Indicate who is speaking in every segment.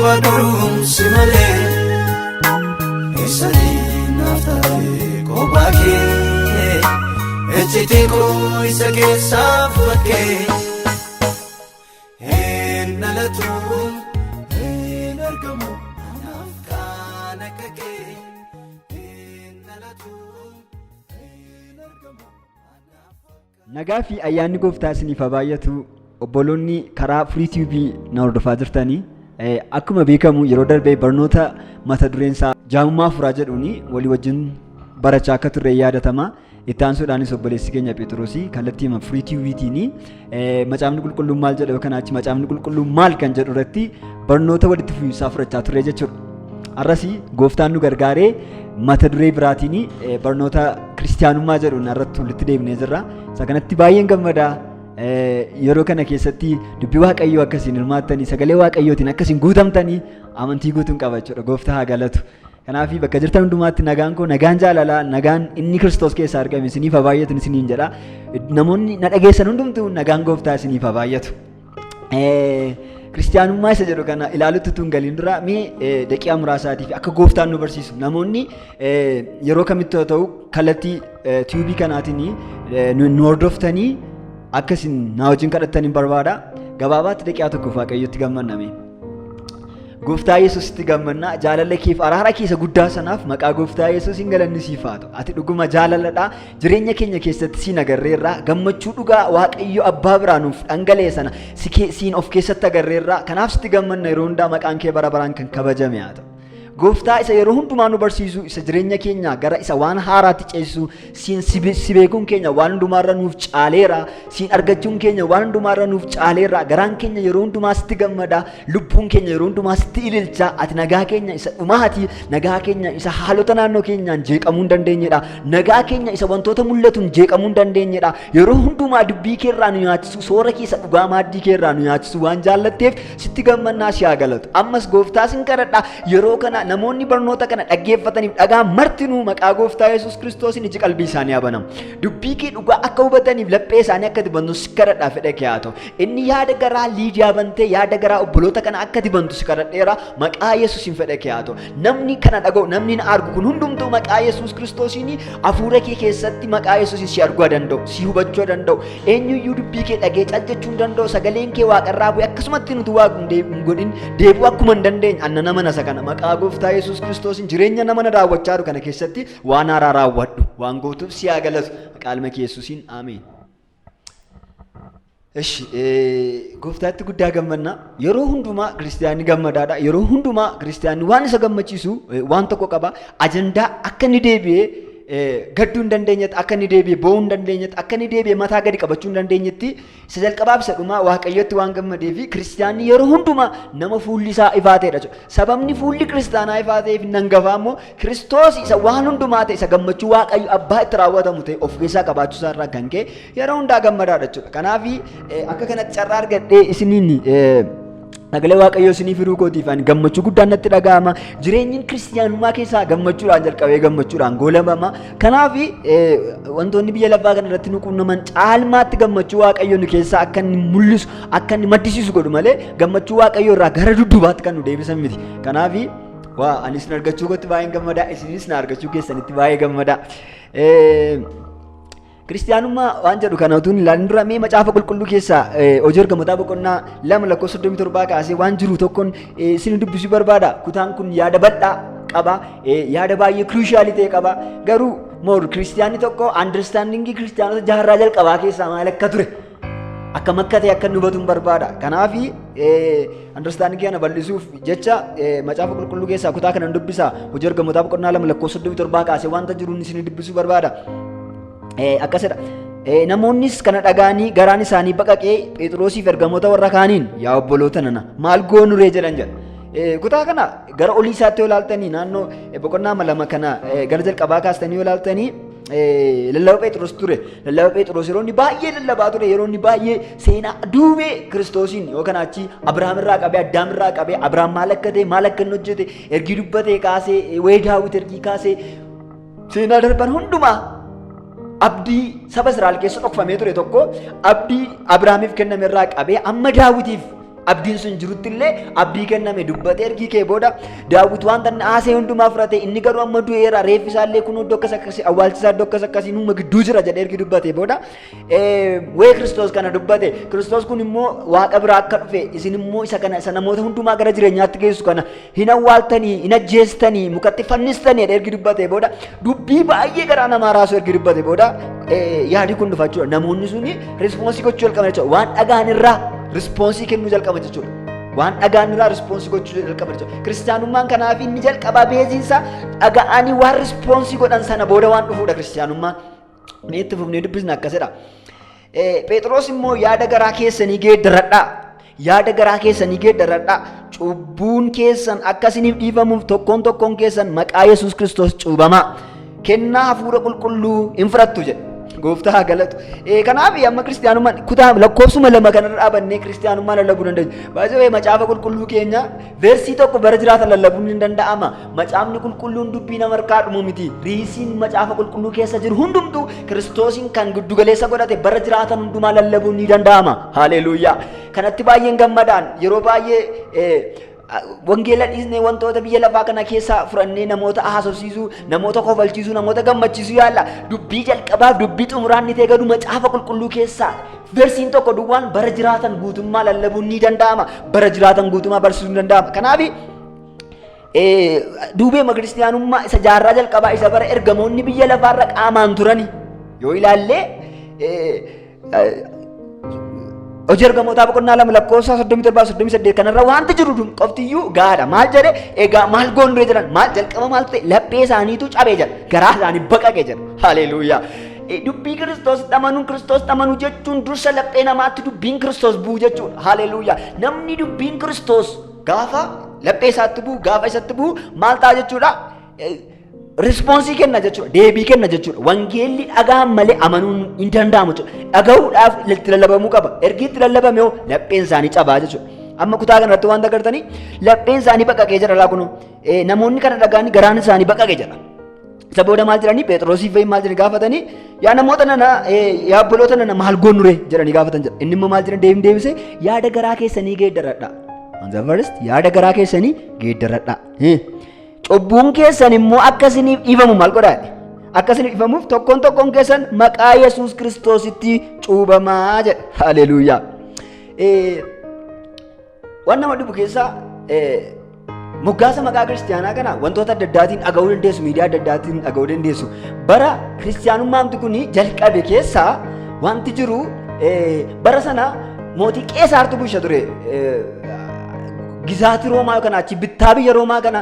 Speaker 1: badum simale isani naftai kobake echite ko isake safake nalatu nargamu nafkanakake nalatu nargamu
Speaker 2: nagaa fi ayyaanni gooftaa isiniif haa baay'atu. Obboloonni karaa Free TV na hordofaa jirtanii akkuma beekamu yeroo darbee barnoota mata dureen isaa jaamummaa furaa jedhuuni walii wajjin barachaa akka turre yaadatama. Itti aansuudhaanis obboleessi keenya Phexros kallattii Free TVtiin macaafni qulqulluun maal jedha yookaan achi macaafni qulqulluun maal kan jedhu irratti barnoota walitti fufiinsaa fudhachaa turre jechuudha. Arrasi gooftaan nu gargaaree mata duree biraatiin barnoota kiristaanummaa jedhuun irratti walitti deebinee jirra. Isa kanatti baay'een gammadaa. Yeroo kana keessatti dubbii waaqayyoo akkasiin hirmaattanii sagalee waaqayyootiin akkasiin guutamtanii amantii guutuun qabachuudha. Gooftaa haa galatu. Kanaaf bakka jirtan hundumaatti nagaan koo nagaan jaalalaa nagaan inni Kiristoos keessaa argame isiniif haa baay'atu isiniin jedha. Namoonni na dhageessan hundumtuu nagaan gooftaa isiniif haa baay'atu. Kiristaanummaa isa jedhu kana ilaalutti tun galiin dura mee daqiiqaa muraasaatiif akka gooftaan nu barsiisu namoonni yeroo kamitti haa ta'u kallattii tiibii kanaatiin nu hordoftanii akkasiin na wajjin kadhattaniin barbaada. Gabaabaatti daqiiqaa tokkoof waaqayyotti gammanname. Gooftaa Yesuusitti gammannaa jaalala keef araara keessa guddaa sanaaf maqaa Gooftaa Yesuusiin galanni siif haa ta'u. Ati dhuguma jaalaladha. Jireenya keenya keessatti siin agarreerra. Gammachuu dhugaa waaqayyo abbaa biraa nuuf dhangala'e sana siin of keessatti agarreerra. Kanaaf sitti gammanna yeroo hundaa maqaan kee bara baraan kan kabajame haa ta'u. Gooftaa isa yeroo hundumaa nu barsiisu isa jireenya keenya gara isa waan haaraatti ceesisu siin si beekuun keenya waan hundumaarra nuuf caaleera siin argachuun keenya waan hundumaarra nuuf caaleera garaan keenya yeroo hundumaa sitti gammada lubbuun keenya yeroo hundumaa sitti ililcha ati nagaa keenya isa dhumaati nagaa keenya isa haalota naannoo keenyaan jeeqamuu hin dandeenyedha nagaa keenya isa wantoota mul'atuun jeeqamuu hin dandeenyedha yeroo hundumaa dubbii keerraa nu nyaachisu soora keessa dhugaa maaddii keerraa nu nyaachisu waan jaallatteef sitti gammannaa si haa galatu ammas gooftaa sin kadhadha yeroo kana namoonni barnoota kana dhaggeeffataniif dhagaa martinuu maqaa gooftaa Yesuus Kiristoosiin iji qalbii isaanii abanam. Dubbii kee dhugaa akka hubataniif laphee isaanii akka dibantu si kadhadhaa fedha kee haa ta'u. Inni yaada garaa Liidiyaa bantee yaada garaa obboloota kana akka dibantu si kadhadheera maqaa Yesuusiin fedha kee haa ta'u. Namni kana dhaga'u namni na argu kun hundumtuu maqaa Yesuus Kiristoosiin hafuura kee keessatti maqaa Yesuusiin si arguu danda'u si hubachuu danda'u. Eenyuyyuu dubbii kee dhagee caccachuu danda'u sagaleen kee waaqarraa bu'e akkasumatti nuti waaqni godhin deebi'uu akkuma hin dandeenye anna nama nasa kana maqaa gooftaa Yesuus Kiristoosin jireenya nama na daawwachaa jiru kana keessatti waan haaraa raawwadhu waan gootuuf si haa galatu maqaa Yesuusiin ameen. Eshi gooftaatti guddaa gammanna yeroo hundumaa kiristaanni gammadaadha yeroo hundumaa kiristaanni waan isa gammachiisu waan tokko qaba ajandaa akka ni deebi'ee gadduu hin dandeenyetti akka ni deebi'ee boo'uu hin dandeenyetti akka ni deebi'ee mataa gadi qabachuu hin dandeenyetti isa jalqabaaf isa dhumaa waaqayyotti waan gammadee fi kiristaanni yeroo hundumaa nama fuulli isaa ifaa ta'edha jechuudha. Sababni fuulli kiristaanaa ifaa ta'eef hin hangafaa immoo Kiristoos isa waan hundumaa ta'e isa gammachuu waaqayyo abbaa itti raawwatamu ta'e of keessaa qabaachuu isaa irraa kan ka'e yeroo hundaa gammadaadha jechuudha. Kanaaf akka kanatti carraa argadhee isiniin sagalee waaqayyoo isiniif hiruu kootiif ani gammachuu guddaan natti dhaga'ama. Jireenyi kiristaanummaa keessaa gammachuudhaan jalqabee gammachuudhaan goolabama. Kanaaf wantoonni biyya lafaa kana irratti nu qunnaman caalmaatti gammachuu waaqayyoo nu keessaa akka inni mul'isu akka inni maddisiisu godhu malee gammachuu waaqayyoo irraa gara duddubaatti kan nu deebisan miti. Kanaaf ani isin argachuu kootti baay'een gammadaa isinis na argachuu keessanitti baay'ee gammadaa. Kiristaanummaa waan jedhu kana utuun ilaalin dura mee macaafa qulqulluu keessaa hojii ergamootaa boqonnaa 2:37 kaasee waan jiru tokkoon isin dubbisuu barbaada. Kutaan kun yaada bal'aa qaba. Yaada baay'ee kruushaalii ta'e qaba. Garuu moor kiristaanni tokko andarstaandingii kiristaanota jaarraa jalqabaa keessaa maal akka ture akkam akka ta'e akka hubatu barbaada. Kanaaf andarstaandingii kana bal'isuuf jecha macaafa qulqulluu keessaa kutaa kana dubbisa. Hojii ergamootaa boqonnaa 2:37 kaasee wanta jiruun isin dubbisuu barbaada. Akkasidha. Namoonnis kana dhagaanii garaan isaanii baqaqee Phexrosiif ergamoota warra kaaniin yaa obboloota nana maal goonu ree jedhan jedha. Kutaa kana gara olii isaatti yoo ilaaltanii naannoo boqonnaa 2 kana gara jalqabaa kaastanii yoo ilaaltanii lallaba Phexros ture. Lallaba Phexros yeroo inni baay'ee lallabaa ture yeroo inni baay'ee seenaa duubee Kiristoosiin yookaan achi Abrahaam irraa qabee Addaam irraa qabee Abrahaam maal akka ta'e maal akka inni hojjete ergii dubbatee kaasee wayii Daawit ergii kaasee seenaa darban hundumaa abdii saba Israa'el keessa dhokfamee ture tokko abdii Abrahaamiif kenname irraa qabee amma Daawitiif abdiin sun jirutti illee abdii kenname dubbatee ergii kee booda Daawit wanta haasee hundumaa fudhate inni garuu amma du'eera reeffi isaallee kun iddoo akkas akkasii awwaalchi isaa iddoo akkas akkasii numa gidduu jira jedhee ergi dubbatee booda wee Kiristoos kana dubbate Kiristoos kun immoo waaqa biraa akka dhufe isin immoo isa kana isa namoota hundumaa gara jireenyaatti geessu kana hin awwaaltanii hin ajjeestanii mukatti fannistanii jedhee ergi dubbatee booda dubbii baay'ee garaa namaa raasuu ergi dubbatee booda yaadi kun dhufa jechuudha namoonni suni rispoonsii gochuu jalqaban jechuudha waan dhagaan irraa rispoonsii kennuu jalqaban jechuudha waan dhagaan irraa rispoonsii gochuu jalqaban jechuudha kiristaanummaan kanaaf inni jalqabaa beeziinsa dhaga'anii waan rispoonsii godhan sana booda waan dhufuudha kiristaanummaan mee itti fufnee dubbisna akkasidha Phexros immoo yaada garaa keessanii geeddaradhaa yaada garaa keessanii geeddaradhaa cubbuun keessan akkasiniif dhiifamuuf tokkoon keessan maqaa Yesuus Kiristoos cuubamaa kennaa hafuura qulqulluu hin fudhattu jedhe gooftaa galatu kanaaf amma kiristaanummaan kutaa lakkoofsuma lama kanarra dhaabannee kiristaanummaa lallabuu dandeenya baay'ee macaafa qulqulluu keenya versii tokko bara jiraata lallabuun hin danda'ama macaafni qulqulluun dubbii nama harkaa dhumu miti riisiin macaafa qulqulluu keessa jiru hundumtuu kiristoosiin kan giddugaleessa godhate bara jiraatan hundumaa lallabuun ni danda'ama haleluuyaa kanatti baay'een gammadaan yeroo baay'ee wangeela dhiisnee wantoota biyya lafaa kana keessa furannee namoota haasofsiisuu namoota kofalchiisuu namoota gammachiisuu yaalla dubbii jalqabaaf dubbii xumuraan ni ta'e gadu macaafa qulqulluu keessaa versiin tokko duwwaan bara jiraatan guutummaa lallabuun ni danda'ama bara jiraatan guutummaa barsiisuu ni danda'ama kanaaf duubeema kiristaanummaa isa jaarraa jalqabaa isa bara ergamoonni biyya lafaarra qaamaan turani yoo ilaallee hojii ergamootaa boqonnaa lama lakkoofsa 37 kanarra wanti jiru qoftiyyuu gaadha maal jedhe egaa maal goonuu jedhan maal jalqaba maal ta'e laphee isaaniitu cabee jedha garaa isaanii baqaqee jedha haleluuyaa dubbii Kiristoos amanuu jechuun dursa laphee namaatti dubbiin Kiristoos bu'u jechuudha haleluuyaa namni dubbiin Kiristoos gaafa laphee isaatti bu'u gaafa isatti bu'u maal ta'a jechuudha rispoonsii kenna jechuudha deebii kenna jechuudha wangeelli dhagaan malee amanuun hin danda'amu jechuudha dhaga'uudhaaf itti lallabamuu qaba ergi itti lallabame lapheen isaanii cabaa jechuudha amma kutaa kanarratti waan agartanii lapheen isaanii baqaqee jira laa kunu namoonni kana dhagaanii garaan isaanii baqaqee jira isa booda maal jedhanii Phexrosii fi maal jedhanii gaafatanii yaa namoota nana yaa obboloota nana maal goonure jedhanii gaafatan jira inni immoo maal jedhan deebisee yaada garaa keessanii geeddaradha yaada garaa keessanii geeddaradha cubbuun keessan immoo akkasiniif dhiifamu maal godhaa akkasiniif dhiifamuuf tokkoon keessan maqaa Yesuus Kiristoositti cuubamaa jedha haleluuyaa waan nama dhibu keessaa moggaasa maqaa kiristaanaa kana wantoota adda addaatiin dhaga'uu dandeessu miidiyaa adda addaatiin dhaga'uu dandeessu bara kiristaanummaamti kun jalqabe keessaa wanti jiru bara sana mootii Qeesaartu bulcha ture gizaatii Roomaa kana achi bittaa biyya Roomaa kana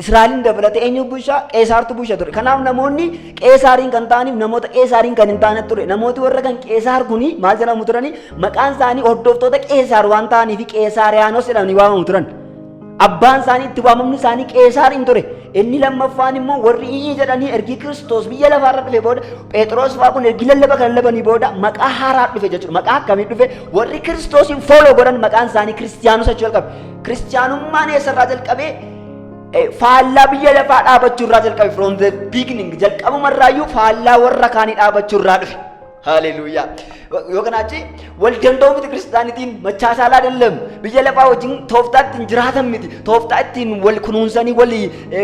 Speaker 2: Israa'eliin dabalatee eenyu bulchaa Qeesaartu bulcha ture kanaaf namoonni Qeesaariin kan ta'aniif namoota Qeesaariin kan hin taane ture namooti warra kan Qeesaar kuni maal jedhamu turani maqaan isaanii hordoftoota Qeesaar waan ta'aniif Qeesaariyaanos jedhamanii waamamu turan abbaan isaanii itti waamamni isaanii Qeesaariin ture inni lammaffaan immoo warri jedhanii ergi Kiristoos biyya lafaarra dhufe booda Phexros fa'aa kun ergi lallaba kan lallabanii booda maqaa haaraa dhufe jechuudha maqaa akkamii dhufe warri Kiristoosin fooloo godhan maqaan isaanii Kiristiyaanota jechuu jalqabe Kiristiyaanummaan eessarraa jalqabee faallaa biyya lafaa dhaabachuu irraa jalqabe from the beginning jalqabumarraayyuu faallaa warra kaanii dhaabachuu irraa dhufe haleluuyaa yookaan achi wal danda'u miti kiristaanitiin machaasaalaa dallam biyya lafaa wajjin tooftaa ittiin jiraatan miti tooftaa ittiin wal kunuunsanii wal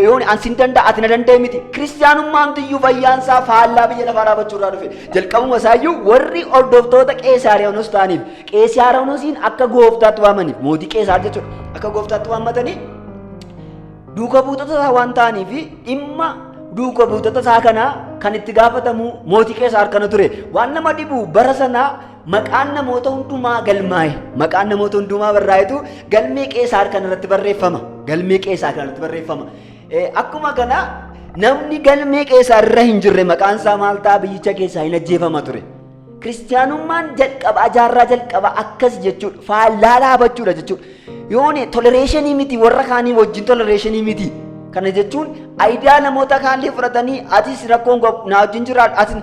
Speaker 2: yoon ansin danda'a ati na danda'e miti kiristaanummaan tiyyuu fayyaansaa faallaa biyya lafaa dhaabachuu irraa dhufe jalqabuma isaayyuu warri hordoftoota Qeesaariyaanos ta'aniif Qeesaariyaanosiin akka gooftaatti waamaniif mootii Qeesaar jechuudha akka gooftaatti waammatanii duuka buutota isaa waan ta'aniif dhimma duuka buutota isaa kana kan itti gaafatamu mootii Qeesaar kana ture waan nama dhibu bara sana maqaan namoota hundumaa galmaa'e maqaan namoota hundumaa barraa'etu galmee Qeesaar kana irratti barreeffama galmee Qeesaar kana irratti barreeffama akkuma kana namni galmee Qeesaar irra hin jirre maqaan isaa maal ta'a biyyicha keessaa hin ajjeefama ture kiristaanummaan jalqaba jaarraa jalqaba akkas jechuudha faallaa dhaabachuudha jechuudha yoone tolereeshinii miti warra kaanii wajjin tolereeshinii miti kana jechuun aayidaa namoota kaanii fudhatanii atis rakkoon na wajjin jiraadhu atis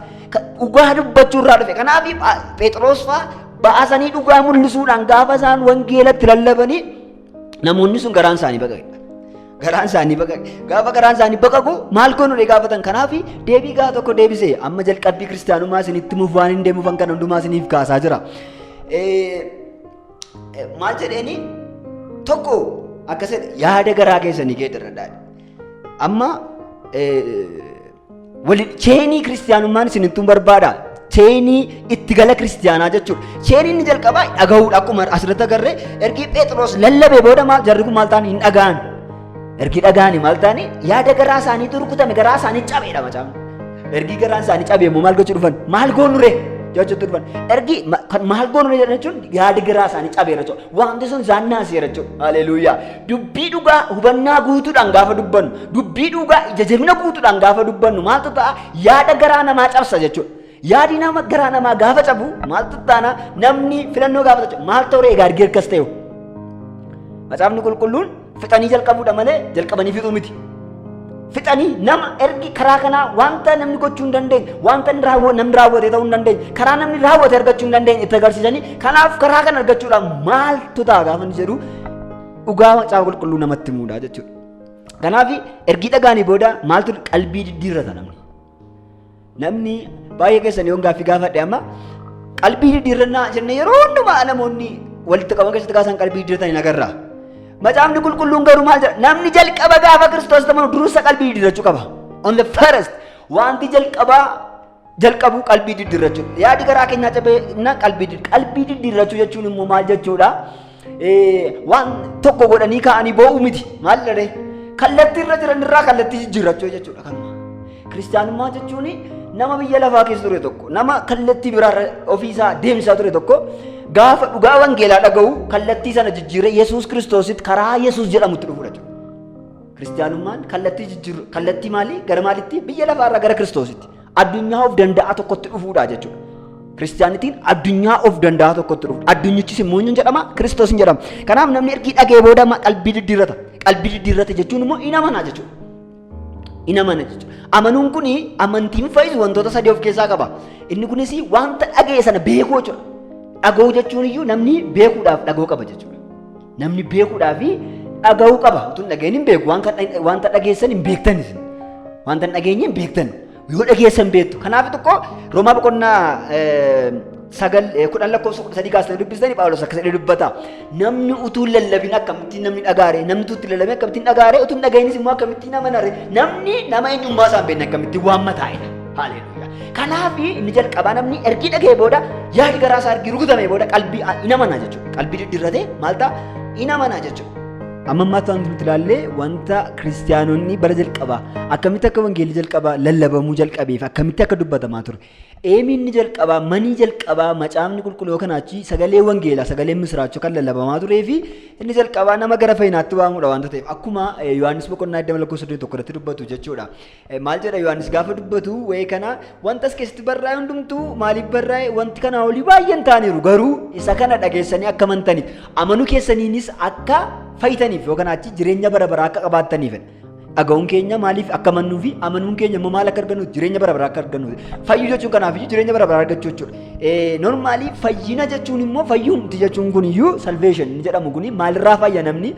Speaker 2: dhugaa dubbachuu irraa dhufe kanaaf Phexros fa'aa ba'asanii dhugaa mul'isuudhaan gaafa isaan wangeelatti lallabanii namoonni sun garaan isaanii baqaqe gaafa garaan isaanii baqaqu maal goonu gaafatan kanaaf deebii gaa tokko deebisee amma jalqabbii kiristaanummaa isinitti muuf waan hin deemuufan kana hundumaa isiniif kaasaa jira maal jedheeni tokko akkasii yaada garaa keessanii geeddaradhaa. Amma cheenii kiristiyaanummaan isin ittiin barbaada. Cheenii itti gala kiristiyaanaa jechuudha. Cheeniin inni jalqabaa dhaga'uudha. Akkuma asirratti agarree ergi Phexros lallabee booda maal jarri kun maal ta'an hin dhaga'an. Ergi dhaga'anii maal ta'anii yaada garaa isaaniitu rukutame garaa isaanii cabeedha macaafni. Ergi garaan isaanii cabee immoo maal gochuu dhufan? Maal goonu ree? Jechuutti dhufan. Ergi maal goonu ree jechuun yaada garaa isaanii cabeera jechuudha. Wanti sun isaan naaseera jechuudha. Haleluuyaa. Dubbii dhugaa hubannaa guutuudhaan gaafa dubbannu, dubbii dhugaa ija jabina guutuudhaan gaafa dubbannu maaltu ta'a? Yaada garaa namaa cabsa jechuudha. Yaadi nama garaa namaa gaafa cabu maaltu taana? Namni filannoo gaafa ta'a maal ta'u ree egaa argee akkas ta'e. Macaafni qulqulluun fixanii jalqabuudha malee jalqabanii fixuu miti. Fixanii nama ergi karaa kanaa wanta namni gochuu hin dandeenye, wanta namni raawwate ta'uu hin dandeenye, karaa namni raawwate argachuu hin dandeenye itti agarsiisanii kanaaf karaa kana argachuudhaaf maaltu ta'a gaafa inni jedhu dhugaa macaafa qulqulluu namatti himuudha jechuudha. Kanaaf ergi dhagaanii booda maaltu qalbii diddiirrata namni baay'ee keessan yoon gaaffii gaafadhe amma qalbii diddiirrannaa jennee yeroo hundumaa namoonni walitti qaban keessatti kaasan qalbii diddiirratanii agarra. Macaafni qulqulluun garuu maal jedha? Namni jalqaba gaafa Kiristoos ta'u dursa qalbii diddiirrachuu qaba. On the first wanti jalqabu qalbii diddiirrachuu. Yaadi garaa keenyaa cabee qalbii diddiirrachuu jechuun immoo maal jechuudha? Waan tokko godhanii kaa'anii boo'uu miti. Maal jedhee? Kallattii irra jiran irraa kallattii jijjiirrachuu jechuudha kanuma. Kiristaanummaa jechuun nama biyya lafaa keessa ture tokko, nama kallattii biraa ofiisaa deemsaa ture tokko gaafa dhugaa wangeelaa dhaga'u kallattii sana jijjiiree Yesuus Kiristoositti karaa Yesuus jedhamutti dhufuudha jechuudha. Kiristaanummaan kallattii jijjiirru, kallattii maalii gara maalitti? Biyya lafaarraa gara Kiristoositti addunyaa of danda'a tokkotti dhufuudha jechuudha. Kiristaanitiin addunyaa of danda'a tokkotti dhufu. Addunyichis immoo hin jedhama, Kiristoos hin jedhama. Kanaaf namni ergi dhagee booda qalbii diddiirrata. Qalbii diddiirrata jechuun immoo in amana jechuudha. In amana jechuudha. Amanuun kuni amantiin fayyisu wantoota sadii of keessaa qaba. Inni kunis wanta dhagee sana beekuu jechuudha. Dhaga'uu jechuun iyyuu namni beekuudhaaf dhaga'uu qaba jechuudha. Namni beekuudhaaf dhaga'uu qaba. Utuu hin dhageenye hin beeku. Wanta dhageessan hin beektan. Wanta hin dhageenye hin beektan. Yoo dhageessan beektu. Kanaaf tokko Roomaa boqonnaa 9:10 kaasanii dubbisanii Phaawulos akkas jedhee dubbata. Namni utuu lallabin akkamittiin namni dhagaare, namni utuu itti lallabin akkamittiin dhagaare, utuu hin dhageenyis immoo akkamittiin amanare. Namni nama eenyummaa isaa hin beekne akkamittiin waammataa'edha. Haleluuyaa. Kanaaf inni jalqabaa namni ergi dhagee booda yaadi garaa isaa ergi rukutamee booda qalbii in amana jechuudha. Qalbii diddiirratee maal ta'a? In amana jechuudha. Amma ammaatti wanti nuti ilaallee wanta kiristiyaanonni bara jalqabaa akkamitti akka wangeelli jalqabaa lallabamuu jalqabeef akkamitti akka dubbatamaa ture. Eemiinni jalqabaa manii jalqabaa macaafni qulqulluu kanaachi sagalee wangeelaa sagalee misiraachoo kan lallabamaa turee fi inni jalqabaa nama gara fayyinaatti waamuudha wanta ta'eef akkuma Yohaannis boqonnaa 21 irratti dubbatu jechuudha. Maal jedha Yohaannis gaafa dubbatu wayii kana wanta as keessatti barraa'e hundumtuu maaliif barraa'e wanti kanaa olii baay'een ta'aniiru garuu isa kana dhageessanii akka amantaniif amanuu keessaniinis akka fayyitaniif yookaan achi jireenya bara baraa akka qabaattaniif dhaga'uun keenya maaliif akka amannuu fi amanuun keenya immoo maal akka argannu jireenya bara baraa akka argannu fayyuu jechuun kanaaf jireenya bara baraa argachuu jechuudha. Normaalii fayyina jechuun immoo fayyuumti jechuun kun iyyuu salvation inni jedhamu kun maalirraa fayya namni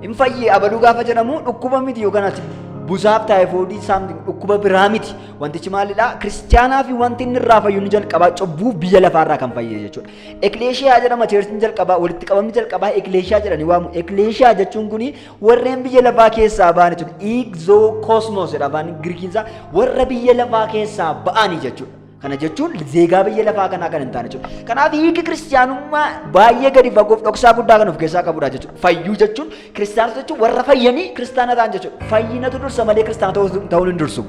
Speaker 2: hin fayyee abaluu gaafa jedhamu dhukkuba miti yookaan ati busaaf taayifoodii saamtiin dhukkuba biraa miti wantichi maalidha kiristiyaanaa fi wanti inni irraa fayyu ni jalqabaa cubbuu biyya lafaarraa kan fayyee jechuudha. Ekleeshiyaa jedhama cheertiin jalqabaa walitti qabamni jalqabaa ekleeshiyaa jedhanii waamu. Ekleeshiyaa jechuun kuni warreen biyya lafaa keessaa ba'an jechuudha. Igzoo koosmoos jedha afaan Giriikiinsaa warra biyya lafaa keessaa ba'anii jechuudha. Kana jechuun zeegaa biyya lafaa kanaa kan hin taane jechuudha. Kanaaf hiiki kiristiyaanummaa baay'ee gadi fagoof dhoksaa guddaa kan of keessaa qabudha jechuudha. Fayyuu jechuun kiristiyaanota jechuun warra fayyanii kiristaana ta'an jechuudha. Fayyinatu dursa malee kiristaana ta'uun hin dursu.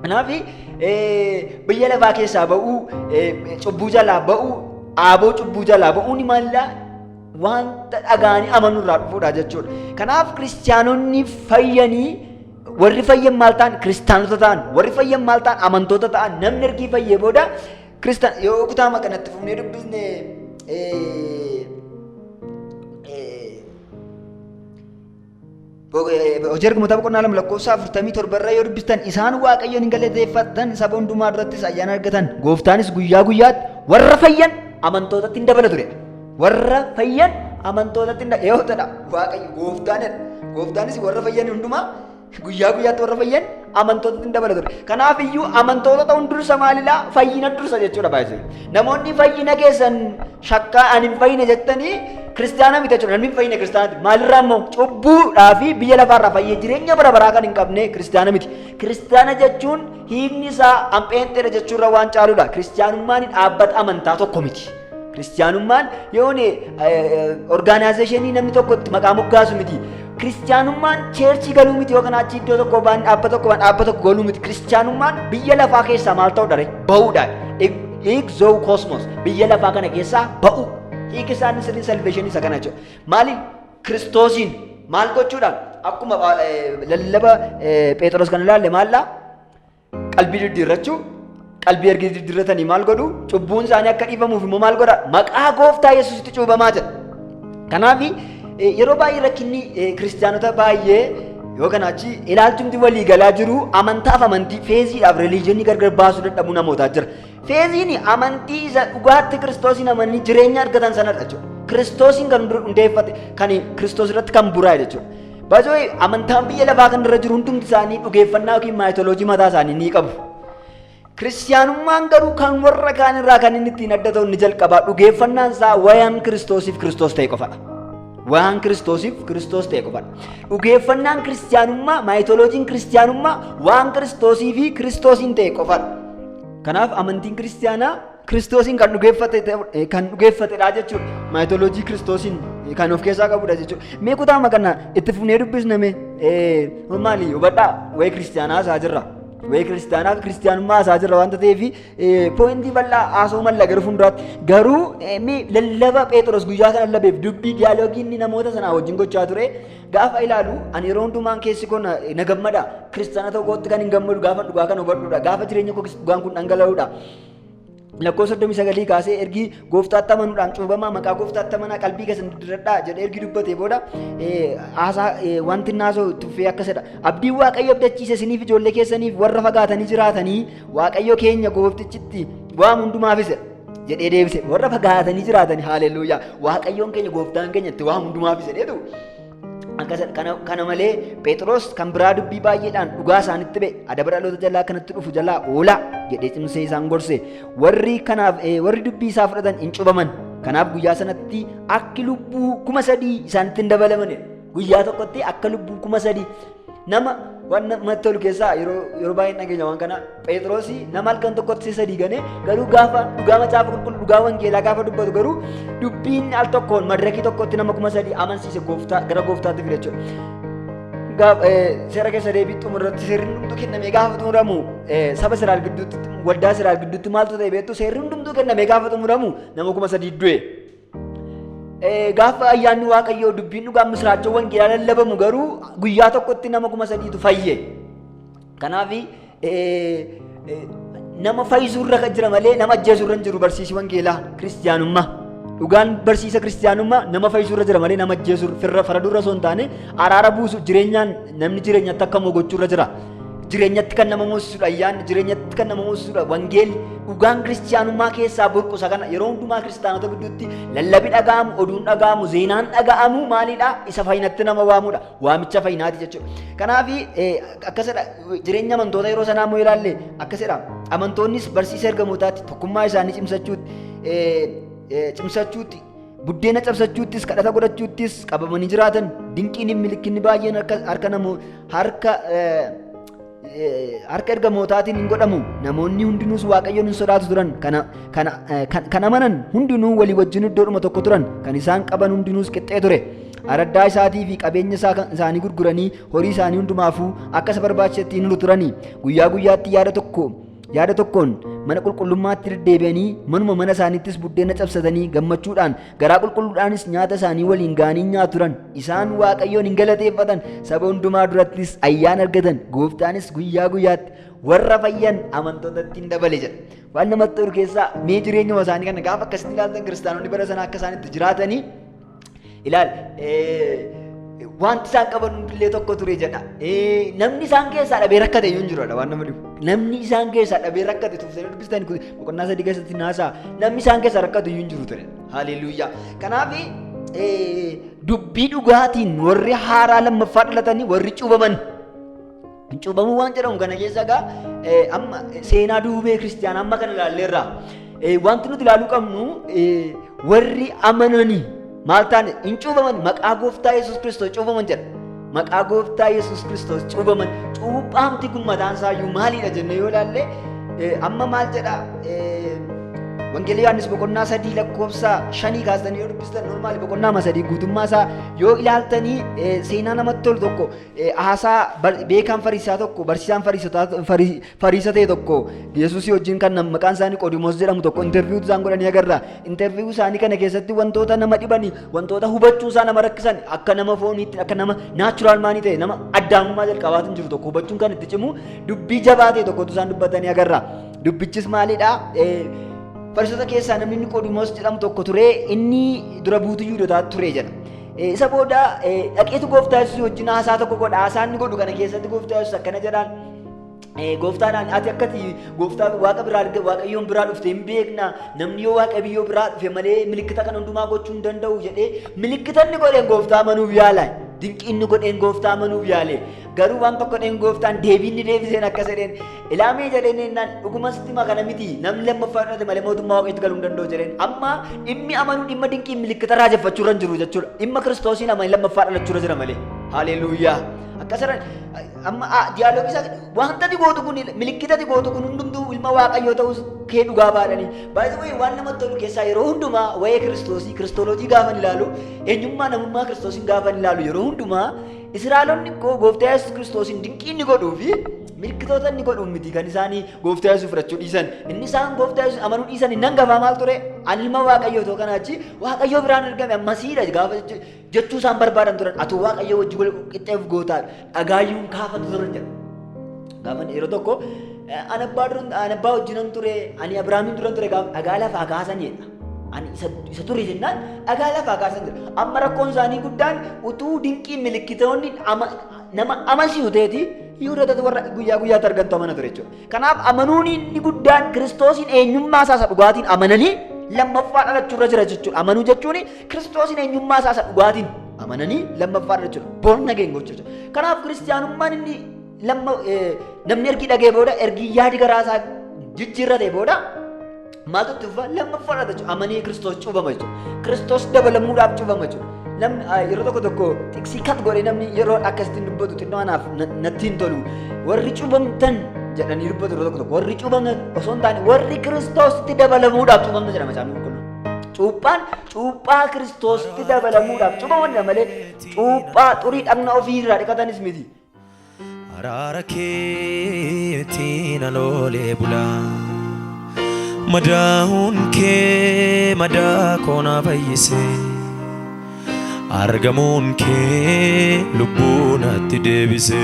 Speaker 2: Kanaaf biyya lafaa keessaa ba'uu, cubbuu jalaa ba'uu, aaboo cubbuu jalaa ba'uun maalidha? Wanta dhagaanii amanurraa dhufuudha jechuudha. Kanaaf kiristiyaanonni fayyanii warri fayyan maal ta'an kiristaanota ta'an warri fayyan maal ta'an amantoota ta'an namni ergi fayyee booda kiristaan yoo kutaama kanatti fufnee dubbisne hojii ergamoota boqonnaa 2:47 irra yoo dubbistan isaan waaqayyoon hin galateeffatan saba hundumaa durattis ayyaana argatan gooftaanis guyyaa guyyaatti warra fayyan amantootatti hin dabala ture warra fayyan amantootatti hin yoo ta'edha waaqayyo gooftaanis warra fayyan hundumaa Guyyaa guyyaatti warra fayyan amantootatti hin dabala ture. Kanaaf iyyuu amantoota ta'uun dursa maalidhaa? Fayyina dursa jechuudha baay'ee. Namoonni fayyina keessan shakkaa ani hin fayyine jettanii kiristaana miti jechuudha. Namni hin fayyine kiristaanati. Maalirraa immoo cubbuudhaa fi biyya lafaarraa fayyee jireenya bara baraa kan hin qabne kiristaana miti. Kiristaana jechuun hiikni isaa ampheenxeedha jechuurra waan caaludha. Kiristaanummaan dhaabbata amantaa tokko miti. Kiristaanummaan yoon orgaanaayizeeshinii namni tokko itti maqaa moggaasu miti. Kiristaanummaan cheerchii galuu miti yookaan achi iddoo tokko baan dhaabbata tokko galuu miti. Kiristaanummaan biyya lafaa keessaa maal ta'uu dha? Ba'uudha. Exoo kosmos biyya lafaa kana keessaa ba'u. Hiiki isaanii sirrii salveeshinii isa kana jechuudha. Maali? Kiristoosiin maal gochuudhaan akkuma lallaba Phexros kan ilaalle maallaa qalbii diddiirrachuu. Qalbii ergi diddiirratanii maal godhu? Cubbuun isaanii akka dhiifamuuf immoo maal godha? Maqaa gooftaa Yesuusitti cuubamaa jedha. Kanaaf yeroo baay'ee rakkinni kiristaanota baay'ee yookaan achi ilaalchumti walii galaa jiru amantaaf amantii feeziidhaaf reliijinii gargar baasuu dadhabuu namootaa jira. Feeziin amantii isa dhugaatti Kiristoosiin amananii jireenya argatan sanadha jechuudha. Kiristoosiin kan hundeeffate kan Kiristoos irratti kan buraa'e jechuudha. Baay'ee amantaan biyya lafaa kan irra jiru hundumti isaanii dhugeeffannaa yookiin maayitooloojii mataa isaanii ni qabu. Kiristaanummaan garuu kan warra kaan irraa kan inni ittiin adda ta'u ni jalqabaa. Dhugeeffannaan isaa waan Kiristoosiif Kiristoos ta'e qofadha. Waan Kiristoosiif Kiristoos ta'e qofadha. Dhugeeffannaan kiristaanummaa, maayitooloojiin kiristaanummaa waan Kiristoosii fi Kiristoosiin ta'e qofadha. Kanaaf amantiin kiristaanaa Kiristoosiin kan dhugeeffatedha jechuudha. Maayitooloojii Kiristoosiin kan of keessaa qabudha jechuudha. Mee kutaama kana itti fufnee dubbisname maali hubadhaa waa'ee kiristaanaa isaa jirra. Waa'ee kiristaanaa kiristaanummaa isaa jirra waanta ta'eef poointii bal'aa haasoo malla gara fuulduraatti garuu lallaba Phexros guyyaa kana lallabeef dubbii diyaaloogii inni namoota sanaa wajjin gochaa ture gaafa ilaalu ani yeroo hundumaan keessi kun na gammada kiristaana tokkotti kan hin gammadu gaafa dhugaa kan hubadhuudha gaafa jireenya koo dhugaan kun dhangala'uudha. Lakkoofsa 39 kaasee ergi gooftaatti amanuudhaan cuubamaa maqaa gooftaatti amanaa qalbii keessan diddiradhaa jedhee ergi dubbatee booda wanti naasoo tuffee akkasidha. Abdiin Waaqayyo abdachiise isiniif ijoollee keessaniif warra fagaatanii jiraatanii Waaqayyo keenya gooftichitti waan hundumaafis jedhee deebise. Warra fagaatanii jiraatanii haaleluyyaa Waaqayyoon keenya gooftaan keenya itti waan hundumaafis jedheetu. Kana malee Phexros kan biraa dubbii baay'eedhaan dhugaa isaanitti ba'e adaba dhaloota jalaa kanatti dhufu jalaa oolaa jedhee cimsee isaan gorse warri dubbii isaa fudhatan hin cuubaman. Kanaaf guyyaa sanatti akka lubbuu 3,000 isaanitti hin dabalaman guyyaa tokkotti akka lubbuu 3,000 nama waan namatti tolu keessaa yeroo baay'ee dhageenya waan kana Phexros nama halkan tokkotti 3 ganee garuu gaafa dhugaa macaafa qulqulluu dhugaa wangeelaa gaafa dubbatu garuu dubbiin al tokkoon madirakii tokkotti nama 3,000 amansiise gara gooftaatti fide jechuudha. Seera keessa deebii xumurratti seerri hundumtuu kennamee gaafa xumuramu saba Israa'el gidduutti waldaa Israa'el gidduutti maaltu ta'e beektu seerri hundumtuu kennamee gaafa xumuramu nama 3,000 du'e. Gaafa ayyaanni Waaqayyoo dubbiin dhugaa misraachoo wangeelaa lallabamu garuu guyyaa tokkotti nama 3,000tu fayye. Kanaaf nama fayyisuurra jira malee nama ajjeesuurra hin jiru barsiisi wangeelaa kiristaanummaa. Dhugaan barsiisa kiristaanummaa nama fayyisuurra jira malee nama ajjeesuurra faradurra osoo hin taane araara buusu jireenyaan namni jireenyatti akka mogochuurra jira. Jireenyatti kan nama moosisudha ayyaanni jireenyatti kan nama moosisudha wangeelli dhugaan kiristaanummaa keessaa burqusa kana yeroo hundumaa kiristaanota gidduutti lallabi dhaga'amu oduun dhaga'amu zeenaan dhaga'amu maalidha isa fayyinatti nama waamudha waamicha fayyinaati jechuudha. Kanaaf akkasidha jireenya amantoota yeroo sanaa immoo ilaalle akkasidha amantoonnis barsiisa ergamootaatti tokkummaa isaanii cimsachuutti buddeena cabsachuuttis kadhata godhachuuttis qabamanii jiraatan dinqiin milikinni baay'een harka ergamootaatiin hin godhamu namoonni hundinuus Waaqayyoon hin sodaatu turan kan amanan hundinuu walii wajjin iddoodhuma tokko turan kan isaan qaban hundinuus qixxee ture araddaa isaatii fi qabeenya isaanii gurguranii horii isaanii hundumaafuu akka isa barbaachisetti hin turanii guyyaa guyyaatti yaada tokkoon mana qulqullummaatti deddeebi'anii manuma mana isaaniittis buddeena cabsatanii gammachuudhaan garaa qulqulluudhaanis nyaata isaanii waliin gaanii nyaatu turan isaan Waaqayyoon hin galateeffatan saba hundumaa durattis ayyaana argatan gooftaanis guyyaa guyyaatti warra fayyan amantootatti hin dabale jedha. Waan namatti tolu keessaa mee jireenyuma isaanii kana gaafa akkasitti ilaaltan kiristaanonni bara sanaa akka isaanitti jiraatanii ilaal wanti isaan qaban hundillee tokko ture jedha. Namni isaan keessaa dhabee rakkate iyyuu hin jiruudha waan nama dhibu. Namni isaan keessaa dhabee rakkate tuufsanii dubbistan boqonnaa 3 keessatti naasaa namni isaan keessaa rakkatu iyyuu hin jiru ture. Haaleluyyaa. Kanaaf dubbii dhugaatiin warri haaraa lammaffaa dhalatanii warri cuubaman Cuubamuu waan jedhamu kana keessa egaa amma seenaa duubee kiristiyaanaa amma kana ilaalleerra. Wanti nuti ilaaluu qabnu warri amananii maal taane hin cuubaman maqaa gooftaa Yesuus Kiristoos cuubaman jedha. Maqaa gooftaa Yesuus Kiristoos cuubaman. Cuuphaamti kun mataan isaayyuu maalidha jennee yoo ilaalle amma maal jedha Wangeelii Yohaannis boqonnaa 3 lakkoofsa 5 kaastanii yoo dubbistan normaali boqonnaa 3 guutummaa isaa yoo ilaaltanii seenaa namatti tolu tokko haasaa beekaan fariisaa tokko barsiisaan fariisa ta'e tokko Yesuusii wajjin kan maqaan isaa Niqoodimoos jedhamu tokko interviiyuu isaan godhanii agarra. Interviiyuu isaanii kana keessatti wantoota nama dhibanii wantoota hubachuu isaa nama rakkisan akka nama fooniitti akka nama naachuraal maanii ta'e nama addaamummaa jalqabaatiin jiru tokko hubachuun kan itti cimu dubbii jabaa ta'e tokkotu isaan dubbatanii agarra. Dubbichis maalidha? Fariisota keessaa namni Niqoodimoos jedhamu tokko ture inni dura buutuu Yihuudootaa ture jedha. Isa booda dhaqeetu gooftaa Yesuus wajjin haasaa tokko godha. Haasaan inni godhu kana keessatti gooftaa Yesuus akkana jedhaan gooftaadhaan ati akkati gooftaa waaqa biraa waaqayyoon biraa dhufte hin beekna namni yoo waaqayyoo biraa dhufe malee milikkita kana hundumaa gochuu hin danda'u jedhee milikkita inni godheen gooftaa amanuuf yaala. Dinqii inni godheen gooftaa amanuuf yaale. Garuu waan tokko dheen gooftaan deebii inni deebiseen akkas jedheen ilaamee jedheen ennaan dhuguma sitti makana miti namni lammaffaa dhufate malee mootummaa waaqayyootti galuu hin danda'u jedheen. Amma dhimmi amanuu dhimma dinqii milikkita raajeffachuu irra jiru jechuudha. Dhimma Kiristoosiin amanii lammaffaa dhalachuu irra jira malee. Haleluuyaa. Akkasirra amma diyaaloogii isaa wanta ati gootu kun milikkita ati gootu kun hundumtuu ilma waaqayyoo ta'uu kee dhugaa baadhanii. Baay'ee waan namatti tolu keessaa yeroo hundumaa waa'ee Kiristoosii kiristooloojii gaafan ilaalu eenyummaa namummaa Kiristoosiin gaafan ilaalu yeroo hundumaa Israa'eloonni gooftaa Yesuus Kiristoosiin dinqii inni godhuu fi milikkitoota inni godhuu miti kan isaanii gooftaa Yesuus fudhachuu dhiisan. Inni isaan gooftaa Yesuus amanuu dhiisan hin hangafaa maal ture? Ani ilma waaqayyoo ta'uu kana achi waaqayyoo biraan argame ammasiidha gaafa jechuu isaan barbaadan turan. Ati waaqayyoo wajjin qixxeef gootaa dhagaayyuun kaafatu turan jedha. Gaafa yeroo tokko ani abbaa wajjinan ture ani Abrahaamiin duran ture dhagaa lafaa kaasanidha. Ani isa ture jennaan dhagaa lafaa kaasan jira. Amma rakkoon isaanii guddaan utuu dinqii milikkitoonni nama amansiisu ta'eeti Yihuudootatu warra guyyaa guyyaatti argantu amana ture jechuudha. Kanaaf amanuun inni guddaan Kiristoosiin eenyummaa isaa dhugaatiin amananii lammaffaa dhalachuu irra jira jechuudha. Amanuu jechuun Kiristoosiin eenyummaa isaa dhugaatiin amananii lammaffaa dhalachuudha. Boon nageen gochuudha. Kanaaf kiristiyaanummaan inni namni ergi dhagee booda ergi yaadi garaa isaa jijjiirratee booda maaltu dhufa lammaffaa jechuudha. Amanii Kiristoos cuubama jechuudha. Kiristoos dabalamuudhaaf cuubama jechuudha. Namni yeroo tokko tiksii kat godhee namni yeroo akkasitti dubbatu xinnoo anaaf natti hin tolu. Warri cuubamtan jedhanii dubbatu yeroo tokko warri cuubamtan osoo hin taane warri Kiristoositti dabalamuudhaaf cuubamtan jedhama isaan qulqulluun. Cuuphaa Kiristoositti dabalamuudhaaf cuubaman malee cuuphaa xurii dhagna ofii irraa dhiqatanis miti.
Speaker 1: Araara keetiin aloolee bulaa. Madaa'uun kee madaa koona fayyise argamuun kee lubbuu natti deebise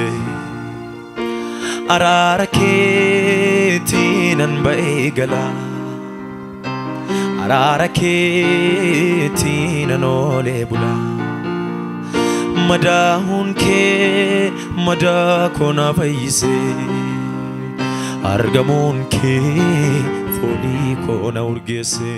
Speaker 1: araara keetiin an ba'ee gala araara keetiin an oolee bula madaa'uun kee madaa koona fayyise argamuun kee foonii koona urgeesse.